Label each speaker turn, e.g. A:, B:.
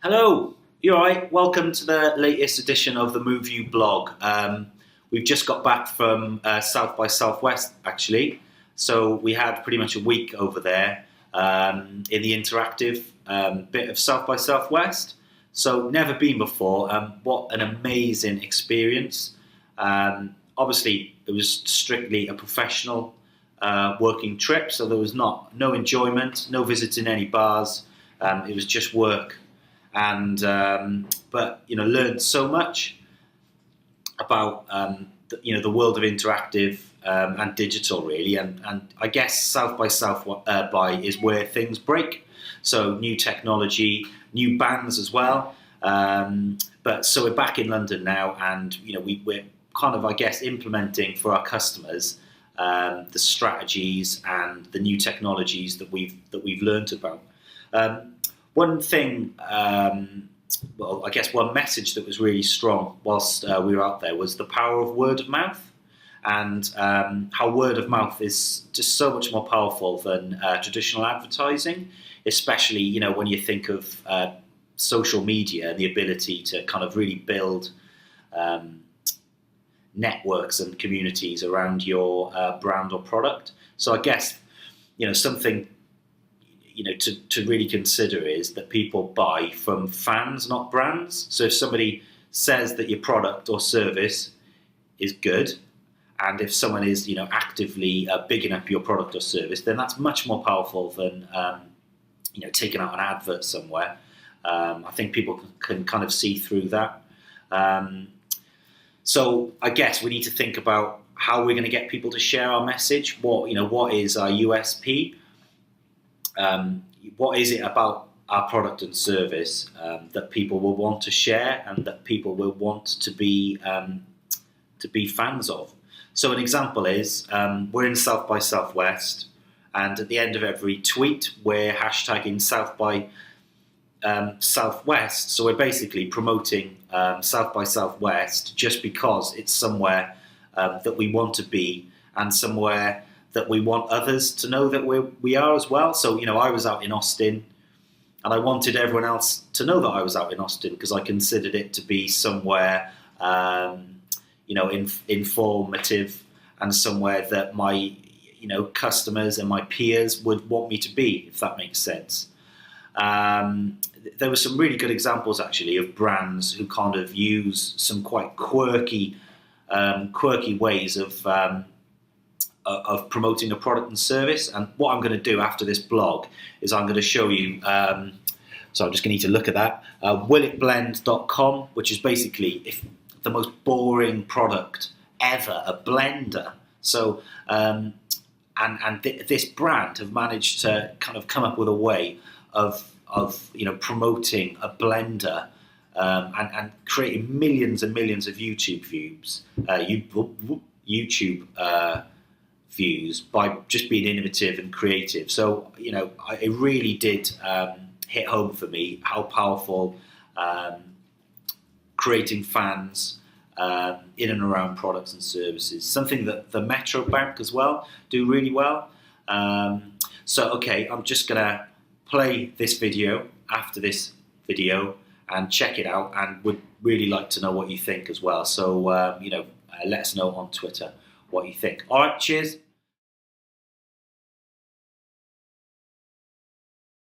A: Hello, you alright? Welcome to the latest edition of the Move You blog. We've just got back from South by Southwest actually, so we had pretty much a week over there in the interactive bit of South by Southwest. So never been before. What an amazing experience. Obviously it was strictly a professional working trip, so there was no enjoyment, no visiting any bars. It was just work. And but learned so much about the world of interactive and digital really, and I guess South by South by is where things break. So new technology, new bands as well. But so we're back in London now, and we're kind of, I guess, implementing for our customers the strategies and the new technologies that we've learned about. One thing, well, I guess one message that was really strong whilst we were out there was the power of word of mouth, and how word of mouth is just so much more powerful than traditional advertising, especially when you think of social media and the ability to kind of really build networks and communities around your brand or product. So I guess something to really consider is that people buy from fans, not brands. So if somebody says that your product or service is good, and if someone is actively bigging up your product or service, then that's much more powerful than taking out an advert somewhere. I think people can kind of see through that. So I guess we need to think about how we're going to get people to share our message. What is our USP? What is it about our product and service that people will want to share and that people will want to be fans of? So an example is we're in South by Southwest, and at the end of every tweet we're hashtagging South by Southwest. So we're basically promoting South by Southwest just because it's somewhere that we want to be, and somewhere that we want others to know that we are as well. So, I was out in Austin, and I wanted everyone else to know that I was out in Austin because I considered it to be somewhere, informative, and somewhere that my, customers and my peers would want me to be, if that makes sense. There were some really good examples actually of brands who kind of use some quite quirky ways of promoting a product and service. And what I'm going to do after this blog is I'm going to show you, so I'm just going to need to look at that, willitblend.com, which is basically the most boring product ever, a blender. So, this brand have managed to kind of come up with a way of promoting a blender and creating millions and millions of YouTube views, views by just being innovative and creative. So it really did hit home for me how powerful creating fans in and around products and services, something that the Metro Bank as well do really well. So okay, I'm just gonna play this video after this video and check it out, and would really like to know what you think as well. So let us know on Twitter what you think. All right, cheers.